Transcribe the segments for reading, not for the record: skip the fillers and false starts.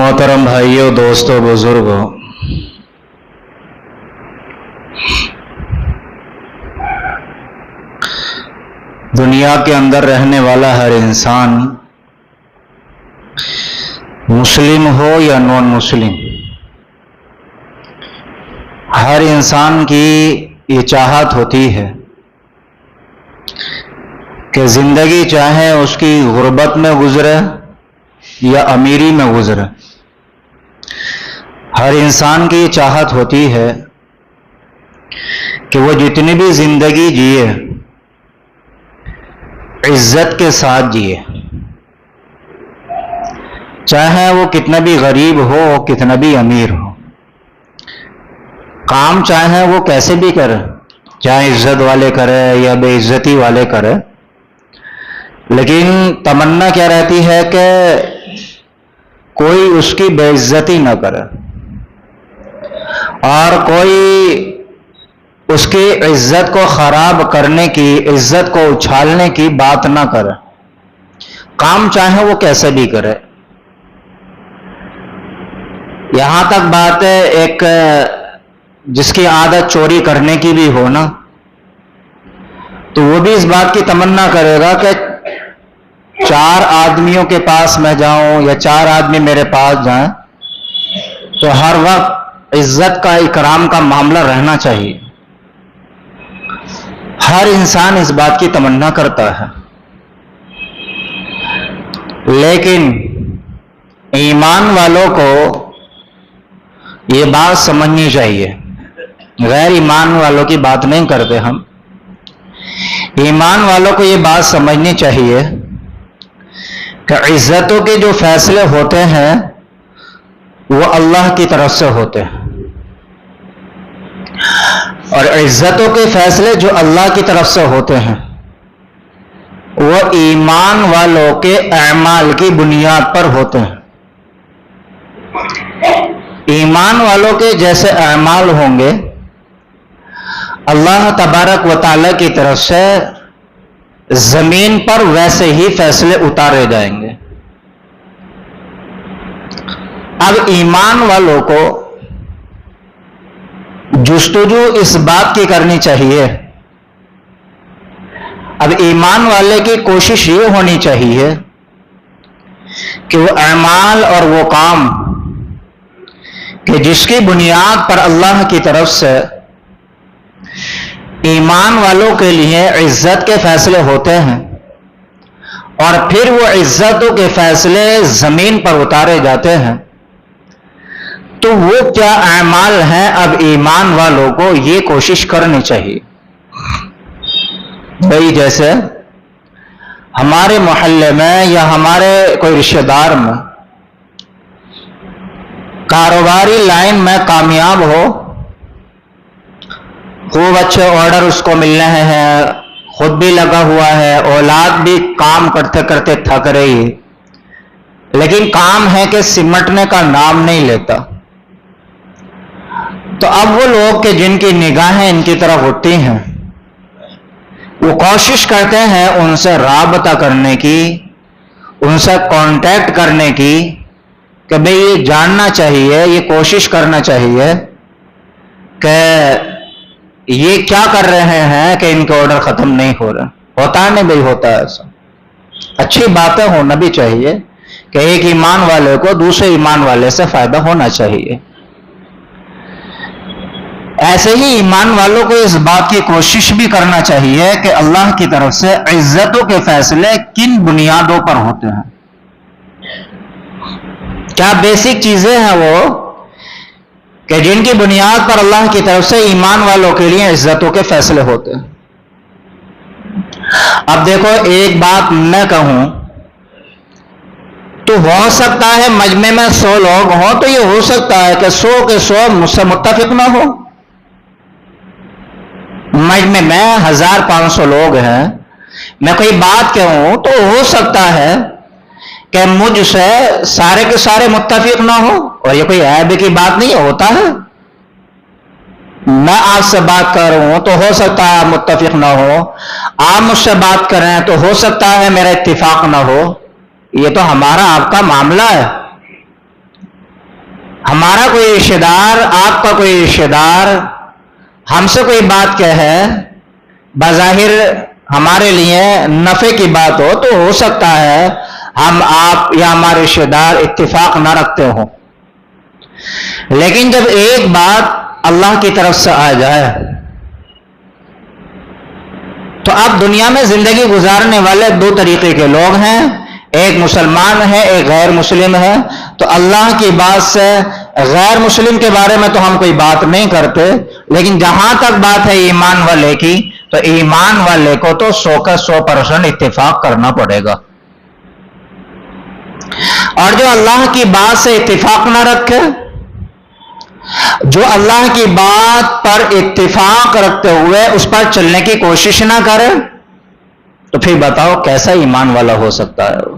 मोहतरम भाइयों, दोस्तों, बुजुर्गों, दुनिया के अंदर रहने वाला हर इंसान, मुस्लिम हो या नॉन मुस्लिम, हर इंसान की ये चाहत होती है कि जिंदगी चाहे उसकी गुर्बत में गुजरे या अमीरी में गुजरे, हर इंसान की ये चाहत होती है कि वो जितनी भी जिंदगी जिए इज्जत के साथ जिए, चाहे वो कितना भी गरीब हो, कितना भी अमीर हो, काम चाहे वो कैसे भी करे, चाहे इज्जत वाले करे या बेइज्जती वाले करे, लेकिन तमन्ना क्या रहती है कि कोई उसकी बेइज्जती न करे और कोई उसकी इज्जत को खराब करने की, इज्जत को उछालने की बात ना करे, काम चाहे वो कैसे भी करे। यहां तक बात है एक जिसकी आदत चोरी करने की भी हो ना, तो वो भी इस बात की तमन्ना करेगा कि 4 आदमियों के पास मैं जाऊं या 4 आदमी मेरे पास जाएं, तो हर वक्त इज्जत का, इकराम का मामला रहना चाहिए। हर इंसान इस बात की तमन्ना करता है, लेकिन ईमान वालों को ये बात समझनी चाहिए। गैर ईमान वालों की बात नहीं करते हम, ईमान वालों को ये बात समझनी चाहिए कि इज्जतों के जो फैसले होते हैं वो अल्लाह की तरफ से होते हैं, और इज्जतों के फैसले जो अल्लाह की तरफ से होते हैं वो ईमान वालों के अमाल की बुनियाद पर होते हैं। ईमान वालों के जैसे अमाल होंगे, अल्लाह तबारक व तआला की तरफ से जमीन पर वैसे ही फैसले उतारे जाएंगे। अब ईमान वालों को जुस्तजू इस बात की करनी चाहिए, अब ईमान वाले की कोशिश ये होनी चाहिए कि वो अमाल और वो काम कि जिसकी बुनियाद पर अल्लाह की तरफ से ईमान वालों के लिए इज्जत के फैसले होते हैं और फिर वो इज्जतों के फैसले जमीन पर उतारे जाते हैं, तो वो क्या अमाल हैं, अब ईमान वालों को ये कोशिश करनी चाहिए। भाई जैसे हमारे मोहल्ले में या हमारे कोई रिश्तेदार में कारोबारी लाइन में कामयाब हो, खूब अच्छे ऑर्डर उसको मिल रहे हैं, खुद भी लगा हुआ है, औलाद भी काम करते करते थक रही है, लेकिन काम है कि सिमटने का नाम नहीं लेता, तो अब वो लोग के जिनकी निगाहें इनकी तरफ होती हैं, वो कोशिश करते हैं उनसे राबता करने की, उनसे कांटेक्ट करने की कि भाई ये जानना चाहिए, ये कोशिश करना चाहिए कि ये क्या कर रहे हैं कि इनके ऑर्डर खत्म नहीं हो रहे। होता नहीं भाई, होता है ऐसा। अच्छी बातें होना भी चाहिए कि एक ईमान वाले को दूसरे ईमान वाले से फायदा होना चाहिए। ऐसे ही ईमान वालों को इस बात की कोशिश भी करना चाहिए कि अल्लाह की तरफ से इज्जतों के फैसले किन बुनियादों पर होते हैं, क्या बेसिक चीजें हैं वो कि जिनकी बुनियाद पर अल्लाह की तरफ से ईमान वालों के लिए इज्जतों के फैसले होते हैं। अब देखो, एक बात मैं कहूं तो हो सकता है मजमे में 100 लोग हों, तो ये हो सकता है कि 100 के 100 मुझसे मुत्तफिक ना हो। मजमे में 1500 लोग हैं, मैं कोई बात कहूं तो हो सकता है कि मुझसे सारे के सारे मुत्तफिक ना हो, और ये कोई ऐब की बात नहीं होता है। मैं आपसे बात कर रहा हूं तो हो सकता है आप मुत्तफिक ना हो, आप मुझसे बात कर रहे हैं तो हो सकता है मेरा इत्तिफाक ना हो। ये तो हमारा आपका मामला है। ہمارا کوئی رشتہ دار، آپ کا کوئی رشتہ دار ہم سے کوئی بات کہے، بظاہر ہمارے لیے نفع کی بات ہو، تو ہو سکتا ہے ہم آپ یا ہمارے رشتہ دار اتفاق نہ رکھتے ہوں، لیکن جب ایک بات اللہ کی طرف سے آ جائے تو اب دنیا میں زندگی گزارنے والے دو طریقے کے لوگ ہیں، ایک مسلمان ہے، ایک غیر مسلم ہے۔ تو اللہ کی بات سے غیر مسلم کے بارے میں تو ہم کوئی بات نہیں کرتے، لیکن جہاں تک بات ہے ایمان والے کی، تو ایمان والے کو تو 100% اتفاق کرنا پڑے گا۔ اور جو اللہ کی بات سے اتفاق نہ رکھے، جو اللہ کی بات پر اتفاق رکھتے ہوئے اس پر چلنے کی کوشش نہ کرے، تو پھر بتاؤ کیسا ایمان والا ہو سکتا ہے وہ؟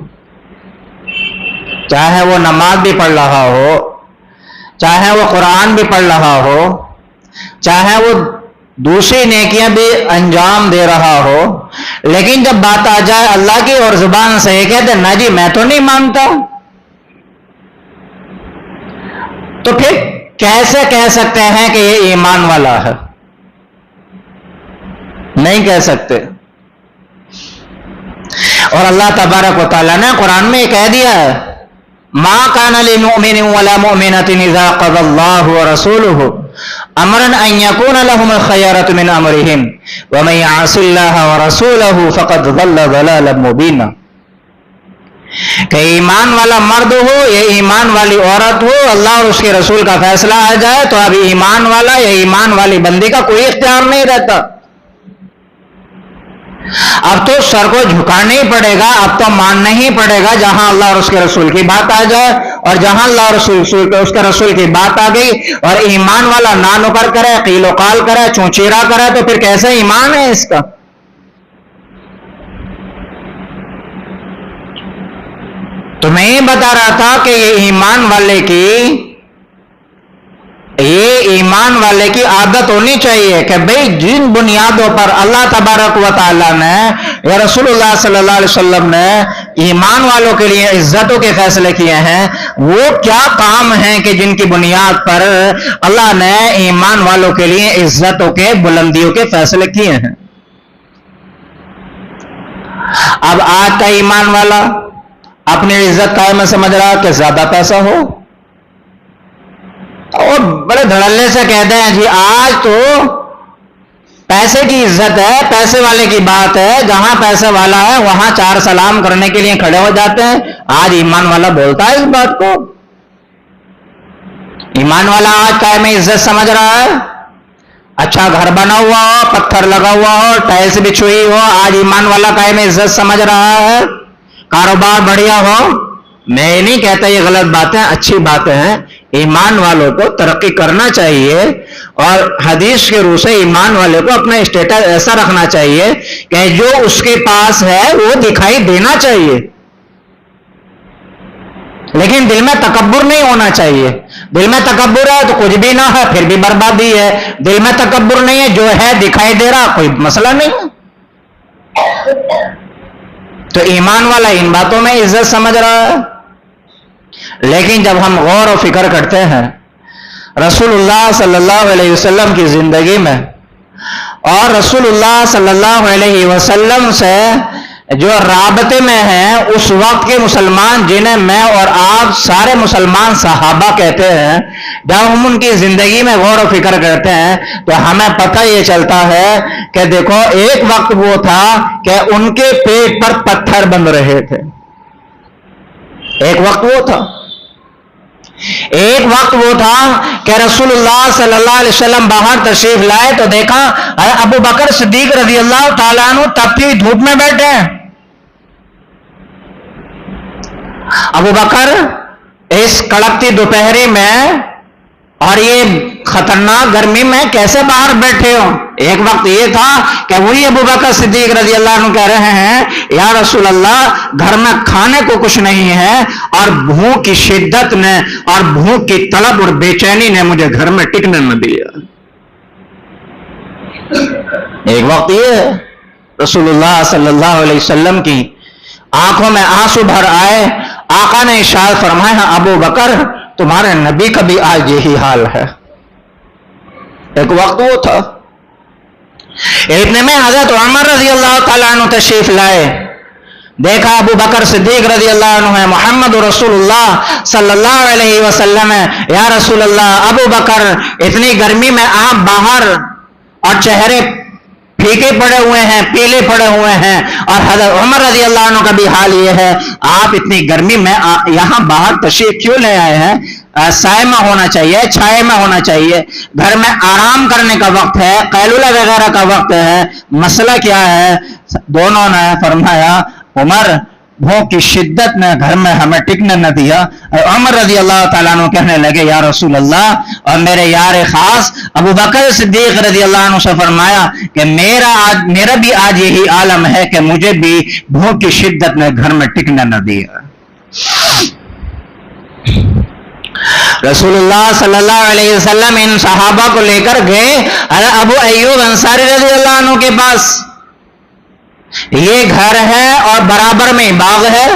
چاہے وہ نماز بھی پڑھ رہا ہو، چاہے وہ قرآن بھی پڑھ رہا ہو، چاہے وہ دوسری نیکیاں بھی انجام دے رہا ہو، لیکن جب بات آ جائے اللہ کی اور زبان سے یہ کہتے نہ جی میں تو نہیں مانتا، تو پھر کیسے کہہ سکتے ہیں کہ یہ ایمان والا ہے؟ نہیں کہہ سکتے۔ اور اللہ تبارک و تعالیٰ نے قرآن میں یہ کہہ دیا ہے، ما کان للمؤمن ولا مؤمنۃ اذا قضى الله ورسوله امرا ان يكون لهم الخيارة من امرهم ومن يعص الله ورسوله فقد ضل ضلالا مبینا۔ کہ ایمان والا مرد ہو یا ایمان والی عورت ہو، اللہ اور اس کے رسول کا فیصلہ آ جائے تو اب ایمان والا یا ایمان والی بندی کا کوئی اختیار نہیں رہتا، اب تو سر کو جھکانا ہی پڑے گا، اب تو ماننا ہی پڑے گا جہاں اللہ اور اس کے رسول کی بات آ جائے، اور جہاں اللہ اور اس کے رسول کی بات آ گئی اور ایمان والا نہ نکر کرے، قیل و قال کرے، چونچیرا کرے، تو پھر کیسے ایمان ہے اس کا؟ تو میں یہ بتا رہا تھا کہ یہ ایمان والے کی عادت ہونی چاہیے کہ بھئی جن بنیادوں پر اللہ تبارک و تعالیٰ نے یا رسول اللہ صلی اللہ علیہ وسلم نے ایمان والوں کے لیے عزتوں کے فیصلے کیے ہیں، وہ کیا کام ہیں کہ جن کی بنیاد پر اللہ نے ایمان والوں کے لیے عزتوں کے، بلندیوں کے فیصلے کیے ہیں۔ اب آج کا ایمان والا اپنی عزت قائم میں سمجھ رہا کہ زیادہ پیسہ ہو، اور بڑے دھڑلے سے کہتے ہیں جی آج تو پیسے کی عزت ہے، پیسے والے کی بات ہے، جہاں پیسے والا ہے وہاں چار سلام کرنے کے لیے کھڑے ہو جاتے ہیں۔ آج ایمان والا بولتا ہے اس بات کو؟ ایمان والا آج قائم میں عزت سمجھ رہا ہے؟ اچھا گھر بنا ہوا ہو، پتھر لگا ہوا ہو، ٹائلس بچھی ہوئی ہو، آج ایمان والا قائم میں عزت سمجھ رہا ہے؟ کاروبار بڑھیا ہو، میں یہ نہیں کہتا یہ غلط باتیں، اچھی باتیں ہیں، ایمان والوں کو ترقی کرنا چاہیے، اور حدیث کے روح سے ایمان والے کو اپنا اسٹیٹس ایسا رکھنا چاہیے کہ جو اس کے پاس ہے وہ دکھائی دینا چاہیے، لیکن دل میں تکبر نہیں ہونا چاہیے۔ دل میں تکبر ہے تو کچھ بھی نہ ہے پھر بھی بربادی ہے، دل میں تکبر نہیں ہے، جو ہے دکھائی دے رہا، کوئی مسئلہ نہیں۔ تو ایمان والا ان باتوں میں عزت سمجھ رہا ہے، لیکن جب ہم غور و فکر کرتے ہیں رسول اللہ صلی اللہ علیہ وسلم کی زندگی میں، اور رسول اللہ صلی اللہ علیہ وسلم سے جو رابطے میں ہیں اس وقت کے مسلمان، جنہیں میں اور آپ سارے مسلمان صحابہ کہتے ہیں، جب ہم ان کی زندگی میں غور و فکر کرتے ہیں تو ہمیں پتہ یہ چلتا ہے کہ دیکھو ایک وقت وہ تھا کہ ان کے پیٹ پر پتھر بن رہے تھے، ایک وقت وہ تھا کہ رسول اللہ صلی اللہ علیہ وسلم باہر تشریف لائے تو دیکھا ابو بکر صدیق رضی اللہ تعالیٰ عنہ تپتی دھوپ میں بیٹھے ہیں۔ ابو بکر اس کڑکتی دوپہری میں اور یہ خطرناک گرمی میں کیسے باہر بیٹھے ہو؟ ایک وقت یہ تھا کہ وہی ابو بکر صدیق رضی اللہ عنہ کہہ رہے ہیں یا رسول اللہ گھر میں کھانے کو کچھ نہیں ہے، اور بھوک کی شدت نے اور بھوک کی طلب اور بے چینی نے مجھے گھر میں ٹکنے نہ دیا۔ ایک وقت یہ ہے رسول اللہ صلی اللہ علیہ وسلم کی آنکھوں میں آنسو بھر آئے، آقا نے ارشاد فرمایا ابو بکر तुम्हारे नबी का भी आज यही हाल है। एक वक्त वो था, इतने में हजरत उमर रजी अल्लाह ताला अन्हु तशरीफ लाए। देखा अबू बकर सिद्दीक रजी अल्लाह अन्हु है, मोहम्मद रसूलुल्लाह सल्लल्लाहु अलैहि वसल्लम है। या रसूल अल्लाह, अबू बकर इतनी गर्मी में आप बाहर और चेहरे फीके पड़े हुए हैं, पीले पड़े हुए हैं, और हजरत उमर रजी अल्लाह अन्हु का भी हाल ये है, आप इतनी गर्मी में यहाँ बाहर तशरीफ क्यों ले आए हैं? साए में होना चाहिए, छाए में होना चाहिए, घर में आराम करने का वक्त है, कैलुला वगैरह का वक्त है, मसला क्या है? दोनों ने फरमाया, उमर भूख की शिद्दत ने घर में हमें टिकने न दिया। उमर रजी अल्लाह ताला अन्हु कहने लगे, या रसूल अल्लाह, और मेरे यार खास अबू बकर सिद्दीक रजी अल्लाह अन्हु से फरमाया कि मेरा भी आज यही आलम है कि मुझे भी भूख की शिद्दत ने घर में टिकने न दिया। रसूलुल्लाह सल्लल्लाहु अलैहि वसल्लम इन सहाबा को लेकर गए अबू अय्यूब अंसारी रजी अल्लाह अन्हु के पास। ये घर है और बराबर में बाग है।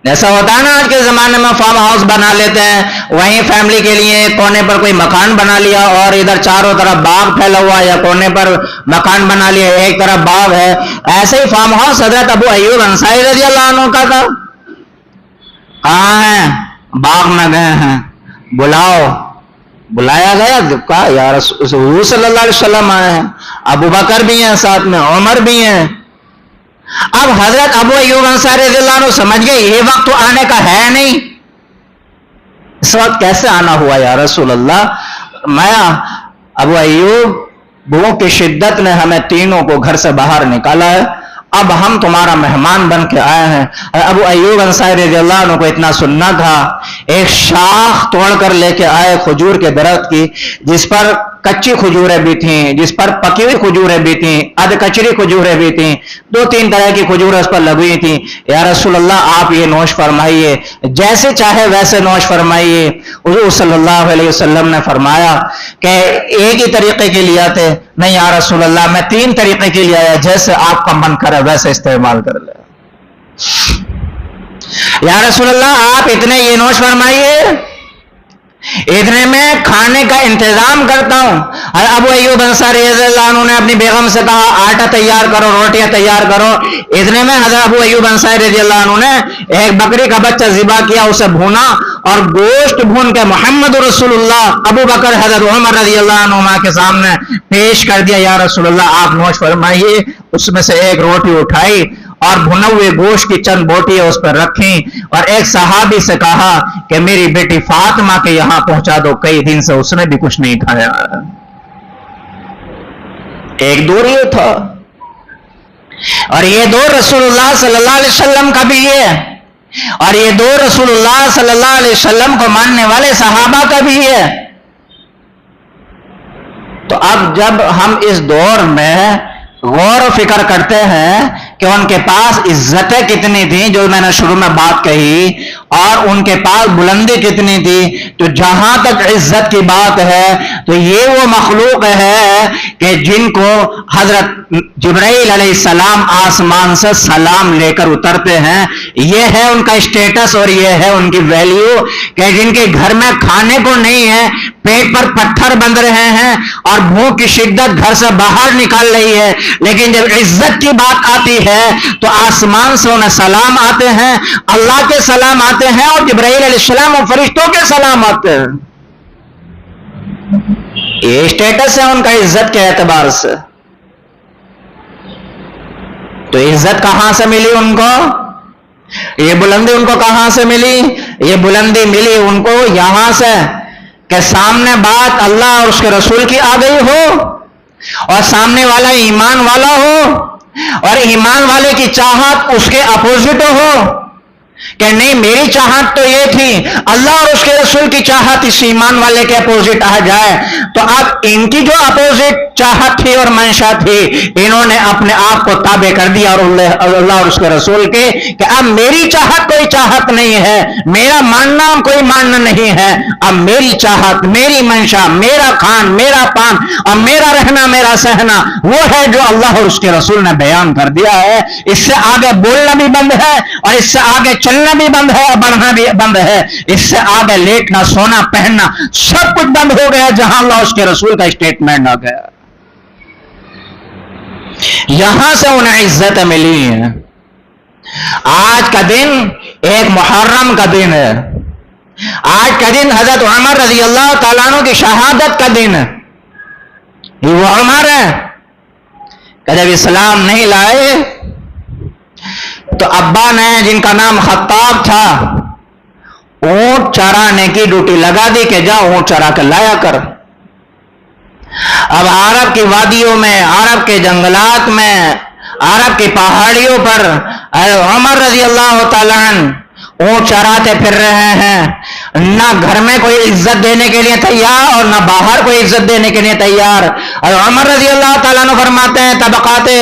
जैसा होता है ना आज के जमाने में फार्म हाउस बना लेते हैं, वहीं फैमिली के लिए कोने पर कोई मकान बना लिया और इधर चारों तरफ बाग फैला हुआ, या कोने पर मकान बना लिया, एक तरफ बाग है। ऐसे ही फार्म हाउस हजरत अबू अय्यूब अंसारी रजी अल्लाह अन्हु का था। कहाँ है? बाग में गए हैं, बुलाओ। बुलाया गया, कहा यार हुजूर सल्लल्लाहु अलैहि वसल्लम आए हैं, अबू बकर भी हैं, साथ में उमर भी हैं। अब हजरत अबू अय्यूब अंसारी रज़ियल्लाहु अन्हु समझ गए ये वक्त तो आने का है नहीं, इस वक्त कैसे आना हुआ या रसूल अल्लाह? मैं अबू अय्यूब, भूख की शिद्दत ने हमें तीनों को घर से बाहर निकाला है, अब हम तुम्हारा मेहमान बन के आए हैं। अबू अय्यूब अंसारी रज़ियल्लाहु अन्हु को इतना सुनना था, एक शाख तोड़कर लेके आए खजूर के दरख्त की, जिस पर कच्ची खजूरें भी थीं, जिस पर पकी हुई खजूरें भी थीं, अध कचरी खजूरें भी थीं, 2-3 तरह की खजूरें उस पर लगी थीं। या रसूल अल्लाह, आप ये नोश फरमाइए, जैसे चाहे वैसे नोश फरमाइए। हुजूर सल्लल्लाहु अलैहि वसल्लम ने फरमाया कि एक ही तरीके के लिए आते, नहीं या रसूल अल्लाह, मैं 3 तरीके के लिए आया, जैसे आपका मन करे वैसे इस्तेमाल कर ले। या रसूल अल्लाह, आप इतने ये नोश फरमाइए, इतने में खाने का इंतजाम करता हूं। अबू अय्यूब अंसारी रज़ियल्लाहु अन्हु ने अपनी बेगम से कहा, आटा तैयार करो, रोटियां तैयार करो। इतने में हज़रत अबू अय्यूब अंसारी रज़ियल्लाहु अन्हु ने एक बकरी का बच्चा ज़िबा किया, उसे भूना और गोश्त भून के मोहम्मद रसूलुल्लाह, अबू बकर, हज़रत उमर रज़ियल्लाहु अन्हु के सामने पेश कर दिया। या रसूलुल्लाह, आप नोश फरमाइए। उसमें से एक रोटी उठाई और भुने हुए गोश्त की चंद बोटियां उस पर रखी, और एक सहाबी से कहा कि मेरी बेटी फातिमा के यहां पहुंचा दो, कई दिन से उसने भी कुछ नहीं खाया। एक दौर ये था, और ये दौर रसूलुल्लाह सल्लल्लाहु अलैहि वसल्लम का भी है, और ये दौर रसूलुल्लाह सल्लल्लाहु अलैहि वसल्लम को मानने वाले सहाबा का भी है। तो अब जब हम इस दौर में गौर फिक्र करते हैं कि उनके पास इज्जतें कितनी थी, जो मैंने शुरू में बात कही, और उनके पास बुलंदी कितनी थी, तो जहां तक इज्जत की बात है, तो ये वो मखलूक है कि जिनको हजरत जिब्राइल अलैहिस्सलाम आसमान से सलाम लेकर उतरते हैं। ये है उनका स्टेटस और ये है उनकी वैल्यू, कि जिनके घर में खाने को नहीं है, पेट पर पत्थर बंध रहे हैं और भूख की शिद्दत घर से बाहर निकाल रही है, लेकिन जब इज्जत की बात आती है तो आसमान से उन्हें सलाम आते हैं, अल्लाह के सलाम आते हैं, और जिब्राइल अलैहिस्सलाम और फरिश्तों के सलाम आते हैं। ये स्टेटस है उनका इज्जत के एतबार से। तो इज्जत कहां से मिली उनको? ये बुलंदी उनको कहां से मिली? ये बुलंदी मिली उनको यहां से कि सामने बात अल्लाह और उसके रसूल की आ गई हो, और सामने वाला ईमान वाला हो, और ईमान वाले की चाहत उसके अपोजिट हो, कि नहीं मेरी चाहत तो ये थी, अल्लाह और उसके रसूल की चाहत इस ईमान वाले के अपोजिट आ जाए। तो अब इनकी जो अपोजिट चाहत थी और मंशा थी, इन्होंने अपने आप को ताबे कर दिया और अल्लाह और उसके रसूल के, कि अब मेरी चाहत कोई चाहत नहीं है, मेरा मानना कोई मानना नहीं है, अब मेरी चाहत, मेरी मंशा, मेरा खान, मेरा पान, अब मेरा रहना, मेरा सहना, वो है जो अल्लाह और उसके रसूल ने बयान कर दिया है। इससे आगे बोलना भी बंद है और इससे आगे चलना भी बंद है, बढ़ना भी बंद है। इससे आगे लेटना, सोना, पहनना सब कुछ बंद हो गया जहां अल्लाह उसके रसूल का स्टेटमेंट आ गया। यहां से उन्हें इज्जत मिली है। आज का दिन एक मुहर्रम का दिन है। आज का दिन हजरत उमर रजी अल्लाह तआला अन्हु की शहादत का दिन है। ये वो उमर है कि जब इस्लाम नहीं लाए तो अब्बा ने, जिनका नाम खत्ताब था, ऊंट चराने की ड्यूटी लगा दी कि जा ऊंट चरा कर लाया कर। अब अरब की वादियों में, अरब के जंगलात में, अरब की पहाड़ियों पर उमर रजी अल्लाह तआला अन्हु ऊंट चराते फिर रहे हैं। ना घर में कोई इज्जत देने के लिए तैयार और ना बाहर कोई इज्जत देने के लिए तैयार। और उमर रजी अल्लाह तआला अन्हु फरमाते हैं, तबकाते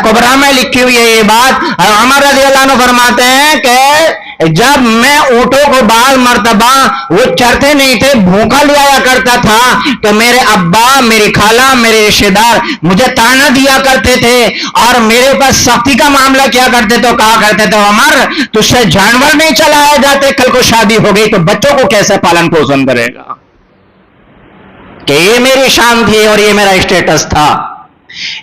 कुबरा में लिखी हुई है ये बात, उमर रजी अल्लाह अन्हु फरमाते हैं कि जब मैं ऊंटों को बाल मर्तबा वो चरते नहीं थे, भूखा ले आया करता था, तो मेरे अब्बा, मेरी खाला, मेरे रिश्तेदार मुझे ताना दिया करते थे और मेरे पास सख्ती का मामला किया करते, तो कहा करते थे उमर तुझसे जानवर नहीं चलाए जाते, कल को शादी हो गई तो बच्चों को कैसे पालन पोषण करेगा। कि ये मेरी शान थी और ये मेरा स्टेटस था।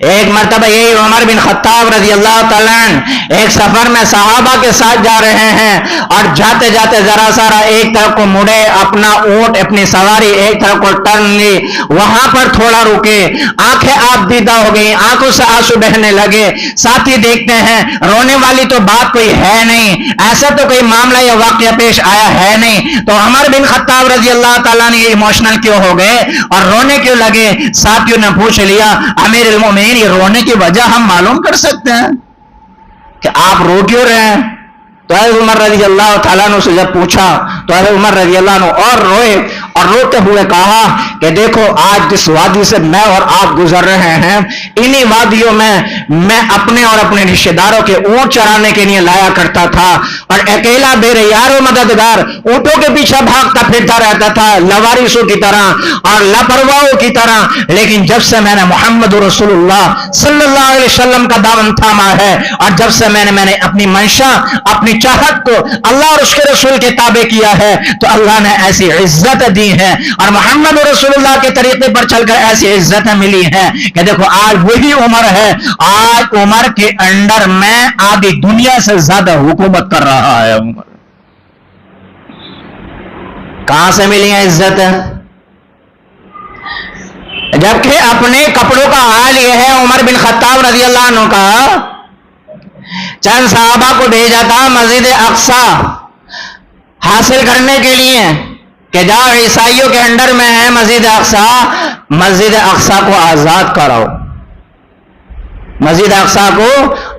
एक मर्तबा यही उमर बिन खत्ताब रजी अल्लाह तआला अन्हु एक सफर में सहाबा के साथ जा रहे हैं और जाते जाते जरा सारा एक तरफ को मुड़े, अपना ऊंट, अपनी सवारी एक तरफ को टर्न ली, वहां पर थोड़ा रुके, आंखें आप दीदा हो गई, आंखों से आंसू बहने लगे। साथी देखते हैं रोने वाली तो बात कोई है नहीं, ऐसा तो कोई मामला या वाकया पेश आया है नहीं, तो उमर बिन खत्ताब रजी अल्लाह तआला ने इमोशनल क्यों हो गए और रोने क्यों लगे। साथियों ने पूछ लिया, अमीर मोमिन ये रोने की वजह हम मालूम कर सकते हैं कि आप रो क्यों रहे हैं। तो उमर रजी अल्लाह तआला अन्हु से जब पूछा तो उमर रजी अल्लाह अन्हु और रोए और रोते हुए कहा कि देखो आज जिस वादी से मैं और आप गुजर रहे हैं, इन्हीं वादियों में मैं अपने और अपने रिश्तेदारों के ऊंट चराने के लिए लाया करता था और अकेला बेरयार मददगार ऊंटों के पीछे भागता फिरता रहता था लवारिसों की तरह और लापरवाहों की तरह। लेकिन जब से मैंने मोहम्मद रसूलुल्लाह सल्लल्लाहु अलैहि वसल्लम का दामन थामा है और जब से मैंने अपनी मंशा, अपनी चाहत को अल्लाह और उसके रसूल के ताबे किया है, तो अल्लाह ने ऐसी इज्जत दी है और मोहम्मद रसूलुल्लाह के तरीके पर चलकर ऐसी इज्जत मिली है कि देखो आज वही उमर है, आज उमर के अंडर में आधी दुनिया से ज्यादा हुकूमत कर रहा है। उमर कहां से मिली है इज्जत? जबकि अपने कपड़ों का हाल यह है, उमर बिन खत्ताब रजी अल्लाह अन्हु का चंद साहबा को भेजा था मस्जिद अक्सा हासिल करने के लिए कि जाओ ईसाइयों के अंडर में है मस्जिद अक्सा को आजाद कराओ, मस्जिद अक्सा को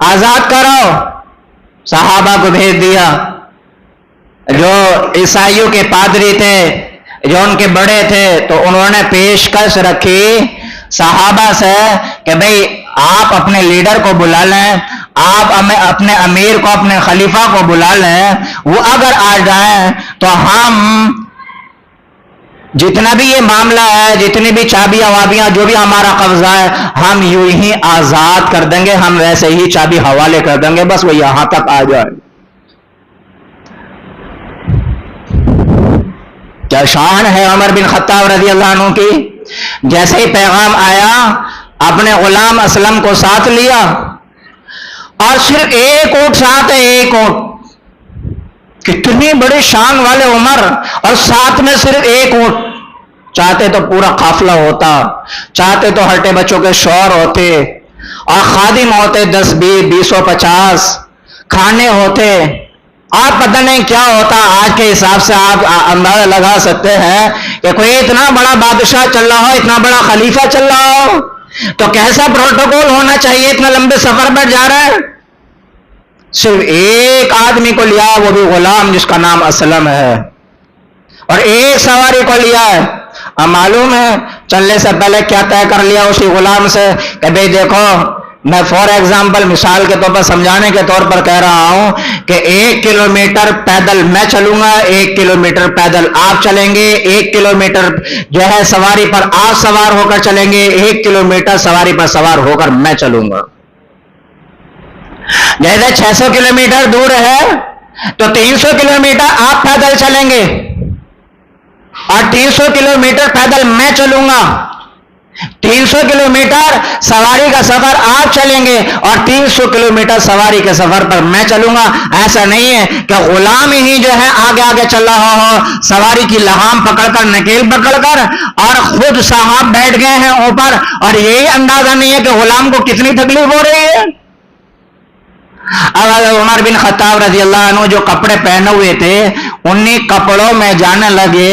आजाद कराओ। साहबा को भेज दिया। जो ईसाइयों के पादरी थे, जो उनके बड़े थे, तो उन्होंने पेशकश रखी साहबा से कि भाई आप अपने लीडर को बुला लें, आप अपने अमीर को, अपने खलीफा को बुला लें, वो अगर आ जाएं तो हम जितना भी ये मामला है, जितनी भी चाबियां वाबियां जो भी हमारा कब्जा है, हम यूं ही आजाद कर देंगे, हम वैसे ही चाबी हवाले कर देंगे, बस वो यहां तक आ जाए। क्या शान है उमर बिन खत्ताब रजी अल्लाह अन्हु की। जैसे ही पैगाम आया, अपने गुलाम असलम को साथ लिया और सिर्फ एक ऊंट साथ है, एक ऊंट। कितनी बड़ी शान वाले उमर, और साथ में सिर्फ एक ऊंट। चाहते तो पूरा काफिला होता, चाहते तो हटे बच्चों के शौहर होते और खादिम होते 10, 20, 250 खाने होते, और पता नहीं क्या होता। आज के हिसाब से आप अंदाजा लगा सकते हैं कि कोई इतना बड़ा बादशाह चल रहा हो, इतना बड़ा खलीफा चल रहा हो, तो कैसा प्रोटोकॉल होना चाहिए, इतना लंबे सफर पर जा रहा है। सिर्फ एक आदमी को लिया, वो भी गुलाम जिसका नाम असलम है, और एक सवारी को लिया है। अब मालूम है चलने से पहले क्या तय कर लिया उसी गुलाम से कि भाई देखो, मैं फॉर एग्जाम्पल मिसाल के तौर पर, समझाने के तौर पर कह रहा हूं कि 1 किलोमीटर पैदल मैं चलूंगा, 1 किलोमीटर पैदल आप चलेंगे, 1 किलोमीटर जो है सवारी पर आप सवार होकर चलेंगे, 1 किलोमीटर सवारी पर सवार होकर मैं चलूंगा। जैसे 600 किलोमीटर दूर है تو 300 किलोमीटर आप पैदल चलेंगे और 300 किलोमीटर पैदल मैं चलूंगा। 300 किलोमीटर सवारी का सफर आप चलेंगे और 300 किलोमीटर सवारी के सफर पर मैं चलूंगा। ऐसा नहीं है कि गुलाम ही जो है आगे आगे चल रहा हो, सवारी की लगाम पकड़कर, नकेल पकड़कर, और खुद साहब बैठ गए हैं ऊपर और यही अंदाजा नहीं है कि गुलाम को कितनी तकलीफ हो रही है। अब उमर बिन खत्ताब रजी अल्लाह अन्हु जो कपड़े पहने हुए थे उन्हीं कपड़ों में जाने लगे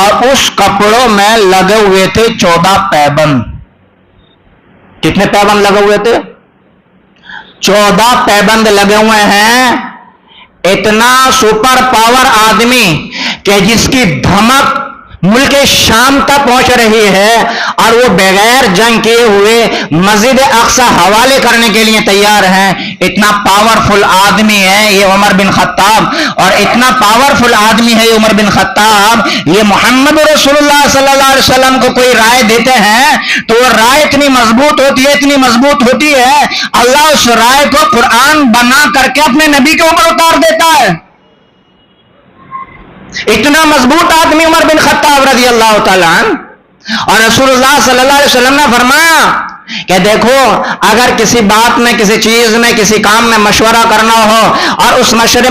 और उस कपड़ों में लगे हुए थे 14 पैबंद। कितने पैबंद लगे हुए थे? 14 पैबंद लगे हुए हैं। इतना सुपर पावर आदमी कि जिसकी धमक मुल्क शाम तक पहुंच रही है और वो बगैर जंग किए हुए मस्जिद अक्सा हवाले करने के लिए तैयार हैं। इतना पावरफुल आदमी है ये उमर बिन खत्ताब, और इतना पावरफुल आदमी है ये उमर बिन खत्ताब, ये मोहम्मद रसूलुल्लाह सल्लल्लाहु अलैहि वसल्लम को कोई राय देते हैं तो वो राय इतनी मजबूत होती है, इतनी मजबूत होती है, अल्लाह उस राय को कुरान बना करके अपने नबी के ऊपर उतार देता है। इतना मजबूत आदमी उमर बिन खत्ताब रजी अल्लाह ताला अन्हु। और रसूलुल्लाह सल्लल्लाहु अलैहि वसल्लम ने फरमाया कि देखो, अगर किसी बात में, किसी चीज में, किसी काम में मशवरा करना हो और उस मशवरे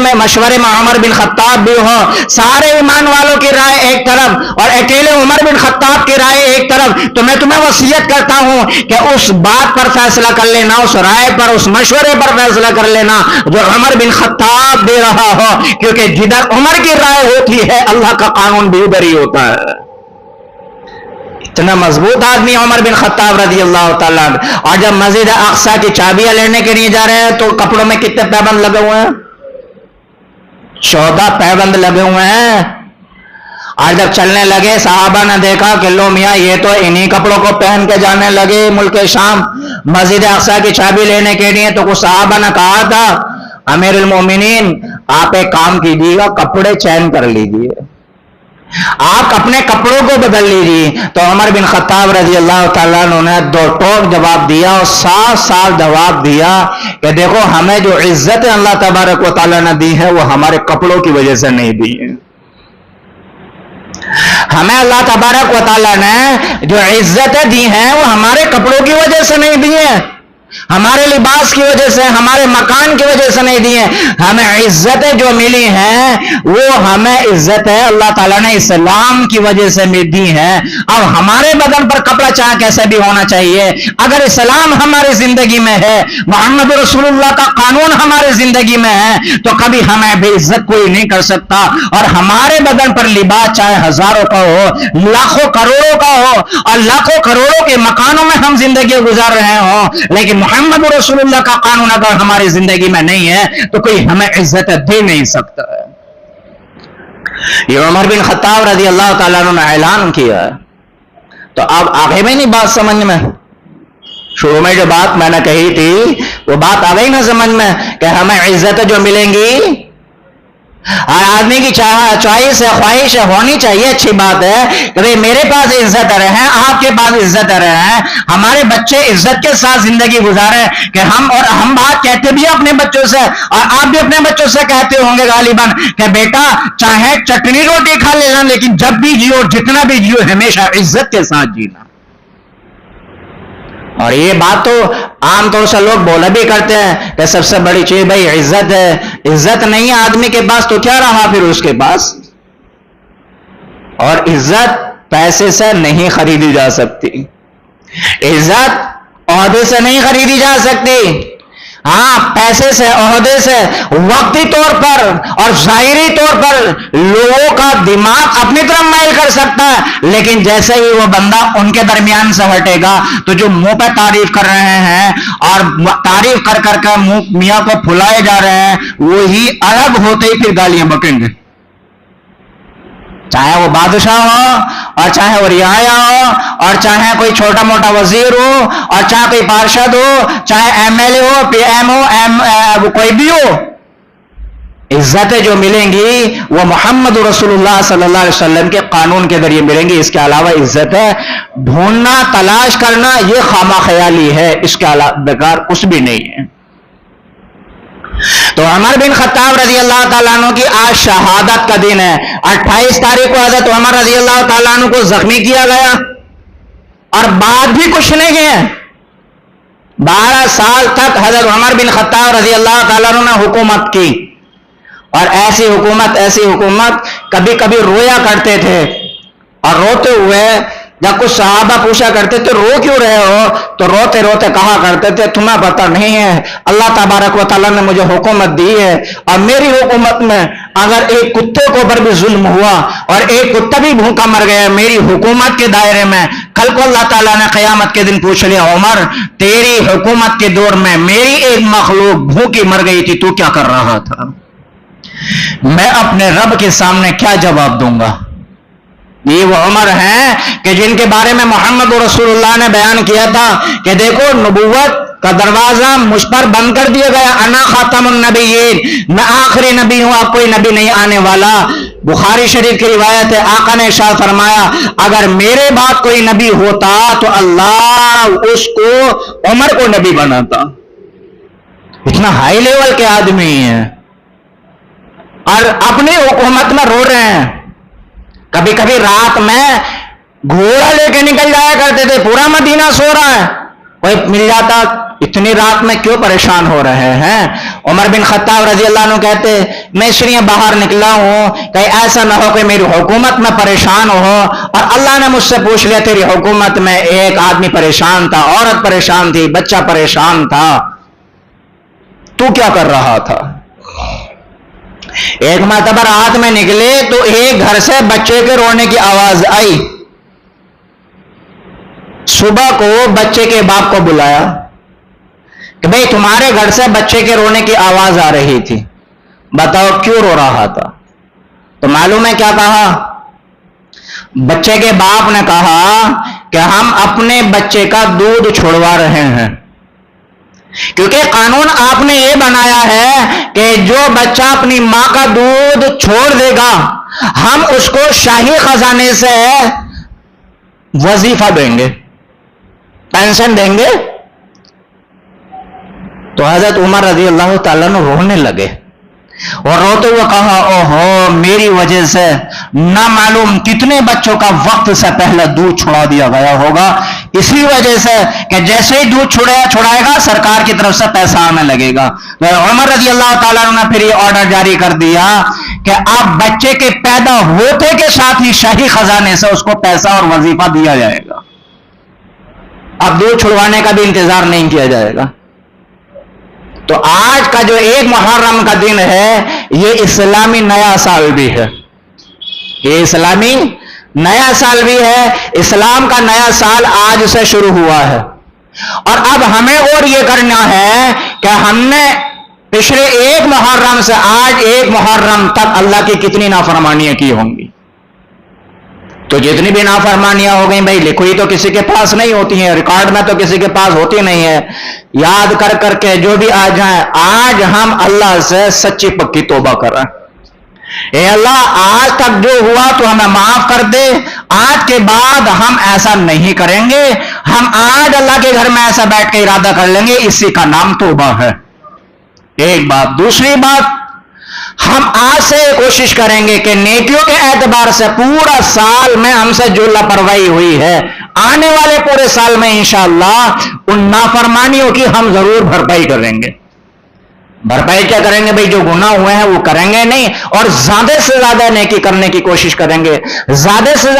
में उमर बिन खत्ताब भी हो, सारे ईमान वालों की राय एक तरफ और अकेले उमर बिन खत्ताब की राय एक तरफ, तो मैं तुम्हें वसीयत करता हूं कि उस बात पर फैसला कर लेना, उस राय पर, उस मशवरे पर फैसला कर लेना जो उमर बिन खत्ताब दे रहा हो, क्योंकि जिधर उमर की राय होती है अल्लाह का कानून भी उधर ही होता है। इतना मजबूत आदमी उमर बिन खत्ताब रजी अल्लाह ताला। और जब मस्जिद अक्सा की चाबियां लेने के लिए जा रहे हैं तो कपड़ों में कितने पैबंद लगे हुए हैं? 14 पैबंद लगे हुए हैं। और जब चलने लगे सहाबा ने देखा कि लो मियां ये तो इन्हीं कपड़ों को पहन के जाने लगे मुल्क शाम मस्जिद अक्सा की चाबी लेने के लिए। तो कुछ सहाबा ने कहा था, अमीरुल मोमिनीन आप एक काम कीजिएगा, कपड़े चेंज कर लीजिए, आप अपने कपड़ों को बदल लीजिए। तो उमर बिन खत्ताब रजी अल्लाह ताला ने दो टोक जवाब दिया और साफ साफ जवाब दिया कि देखो, हमें जो इज्जत अल्लाह तबारक व तआला ने दी है वो हमारे कपड़ों की वजह से नहीं दी है। हमें अल्लाह तबारक व तआला ने जो इज्जतें दी हैं वो हमारे कपड़ों की वजह से नहीं दी है, हमारे लिबास की वजह से, हमारे मकान की वजह से नहीं दी है। हमें इज्जतें जो मिली हैं वो हमें इज्जत है अल्लाह ताला ने इस्लाम की वजह से दी है। अब हमारे बदन पर कपड़ा चाहे कैसे भी होना चाहिए, अगर इस्लाम हमारी जिंदगी में है, मोहम्मद रसूलुल्लाह का कानून हमारी जिंदगी में है, तो कभी हमें बेइज्जत कोई नहीं कर सकता। और हमारे बदन पर लिबास चाहे हजारों का हो, लाखों करोड़ों का हो, और लाखों करोड़ों के मकानों में हम जिंदगी गुजार रहे हो, लेकिन मोहम्मद रसूलुल्लाह का कानून अगर हमारी जिंदगी में नहीं है तो कोई हमें इज्जत दे नहीं सकता है। ये उमर बिन खत्ताब रजी अल्लाह ताला ने ऐलान किया। तो अब आगे में नहीं बात समझ में, शुरू में जो बात मैंने कही थी वो बात आ गई ना समझ में कि हमें इज्जत जो मिलेंगी, हर आदमी की चॉइस है, ख्वाहिश होनी चाहिए, अच्छी बात है कि भाई मेरे पास इज्जत रहे, आपके पास इज्जत रहे, हमारे बच्चे इज्जत के साथ जिंदगी गुजारे, कि हम बात कहते भी अपने बच्चों से और आप भी अपने बच्चों से कहते होंगे गालिबन कि बेटा चाहे चटनी रोटी खा लेना, लेकिन जब भी जियो, जितना भी जियो, हमेशा इज्जत के साथ जीना। और ये बात तो आमतौर से लोग बोला भी करते हैं कि सबसे बड़ी चीज भाई इज्जत है। इज्जत नहीं है आदमी के पास तो क्या रहा फिर उसके पास? और इज्जत पैसे से नहीं खरीदी जा सकती, इज्जत ओहदे से नहीं खरीदी जा सकती। हाँ, पैसे से, ओहदे से, वक्ती तौर पर और जाहिरी तौर पर लोगों का दिमाग अपनी तरफ माइल कर सकता है, लेकिन जैसे ही वो बंदा उनके दरमियान से हटेगा तो जो मुंह पे तारीफ कर रहे हैं और तारीफ कर करके मुंह मियां को फुलाए जा रहे हैं, वो ही अलग होते ही फिर गालियां बकेंगे। चाहे वो बादशाह हो और चाहे वो रियाया हो और चाहे कोई छोटा मोटा वजीर हो और चाहे कोई पार्षद हो, चाहे एमएलए हो, पीएम हो, कोई भी हो, इज्जतें जो मिलेंगी वो मोहम्मद रसूलुल्लाह सल्लल्लाहु अलैहि वसल्लम के कानून के जरिए मिलेंगी। इसके अलावा इज्जत है ढूंढना, तलाश करना, ये खामा ख्याली है, इसके अलावा बेकार कुछ भी नहीं है। تو عمر بن خطاب رضی اللہ تعالیٰ عنہ کی آج شہادت کا دن ہے. 28 تاریخ کو حضرت عمر رضی اللہ تعالیٰ عنہ کو زخمی کیا گیا اور بات بھی کچھ نہیں ہے. 12 سال تک حضرت عمر بن خطاب رضی اللہ تعالیٰ عنہ نے حکومت کی, اور ایسی حکومت کبھی کبھی رویا کرتے تھے, اور روتے ہوئے جب کچھ صحابہ پوچھا کرتے تھے رو کیوں رہے ہو, تو روتے روتے کہا کرتے تھے تمہیں پتہ نہیں ہے اللہ تبارک و تعالیٰ نے مجھے حکومت دی ہے, اور میری حکومت میں اگر ایک کتے کو پر بھی ظلم ہوا اور ایک کتا بھی بھوکا مر گیا میری حکومت کے دائرے میں, کل کو اللہ تعالیٰ نے قیامت کے دن پوچھ لیا عمر تیری حکومت کے دور میں میری ایک مخلوق بھوکی مر گئی تھی, تو کیا کر رہا تھا؟ میں اپنے رب کے سامنے کیا جواب دوں گا؟ یہ وہ عمر ہیں کہ جن کے بارے میں محمد رسول اللہ نے بیان کیا تھا کہ دیکھو نبوت کا دروازہ مجھ پر بند کر دیا گیا, انا خاتم النبیین, میں آخری نبی ہوں, اب کوئی نبی نہیں آنے والا. بخاری شریف کی روایت ہے آقا نے ارشاد فرمایا اگر میرے بعد کوئی نبی ہوتا تو اللہ اس کو عمر کو نبی بناتا. اتنا ہائی لیول کے آدمی ہیں اور اپنی حکومت میں رو رہے ہیں. کبھی کبھی رات میں گھوڑا لے کے نکل جایا کرتے تھے, پورا مدینہ سو رہا ہے, کوئی مل جاتا, اتنی رات میں کیوں پریشان ہو رہے ہیں؟ عمر بن خطاب رضی اللہ عنہ کہتے میں اس لیے باہر نکلا ہوں کہ ایسا نہ ہو کہ میری حکومت میں پریشان ہو, اور اللہ نے مجھ سے پوچھ لیا تیری حکومت میں ایک آدمی پریشان تھا, عورت پریشان تھی, بچہ پریشان تھا, تو کیا کر رہا تھا؟ ایک مرتبہ رات میں نکلے تو ایک گھر سے بچے کے رونے کی آواز آئی. صبح کو بچے کے باپ کو بلایا کہ بھئی تمہارے گھر سے بچے کے رونے کی آواز آ رہی تھی, بتاؤ کیوں رو رہا تھا؟ تو معلوم ہے کیا کہا؟ بچے کے باپ نے کہا کہ ہم اپنے بچے کا دودھ چھڑوا رہے ہیں, کیونکہ قانون آپ نے یہ بنایا ہے کہ جو بچہ اپنی ماں کا دودھ چھوڑ دے گا ہم اس کو شاہی خزانے سے وظیفہ دیں گے, پینشن دیں گے. تو حضرت عمر رضی اللہ تعالیٰ نے رونے لگے اور روتے ہوئے کہا اوہو میری وجہ سے نہ معلوم کتنے بچوں کا وقت سے پہلے دودھ چھڑا دیا گیا ہوگا, اسی وجہ سے کہ جیسے ہی دودھ چھڑائے گا سرکار کی طرف سے پیسہ آنے لگے گا. عمر رضی اللہ تعالیٰ نے پھر یہ آرڈر جاری کر دیا کہ اب بچے کے پیدا ہوتے کے ساتھ ہی شاہی خزانے سے اس کو پیسہ اور وظیفہ دیا جائے گا, اب دودھ چھڑوانے کا بھی انتظار نہیں کیا جائے گا. تو آج کا جو 1 محرم کا دن ہے یہ اسلامی نیا سال بھی ہے, یہ اسلامی نیا سال بھی ہے, اسلام کا نیا سال آج سے شروع ہوا ہے. اور اب ہمیں اور یہ کرنا ہے کہ ہم نے پچھلے 1 محرم سے آج 1 محرم تک اللہ کی کتنی نافرمانیاں کی ہوں گی. تو جتنی بھی نافرمانیاں ہو گئی بھائی لکھی تو کسی کے پاس نہیں ہوتی ہیں, ریکارڈ میں تو کسی کے پاس ہوتی نہیں ہے, یاد کر کر کے جو بھی آ جائیں آج ہم اللہ سے سچی پکی توبہ کریں. اے اللہ آج تک جو ہوا تو ہمیں معاف کر دے, آج کے بعد ہم ایسا نہیں کریں گے, ہم آج اللہ کے گھر میں ایسا بیٹھ کے ارادہ کر لیں گے, اسی کا نام توبہ ہے. ایک بات. دوسری بات ہم آج سے کوشش کریں گے کہ نیکیوں کے اعتبار سے پورا سال میں ہم سے جو لاپرواہی ہوئی ہے آنے والے پورے سال میں انشاءاللہ ان نافرمانیوں کی ہم ضرور بھرپائی کریں گے. بھرپائی کیا کریں گے بھائی؟ جو گناہ ہوئے ہیں وہ کریں گے نہیں, اور زیادہ سے زیادہ نیکی کرنے کی کوشش کریں گے, زیادہ سے زیادہ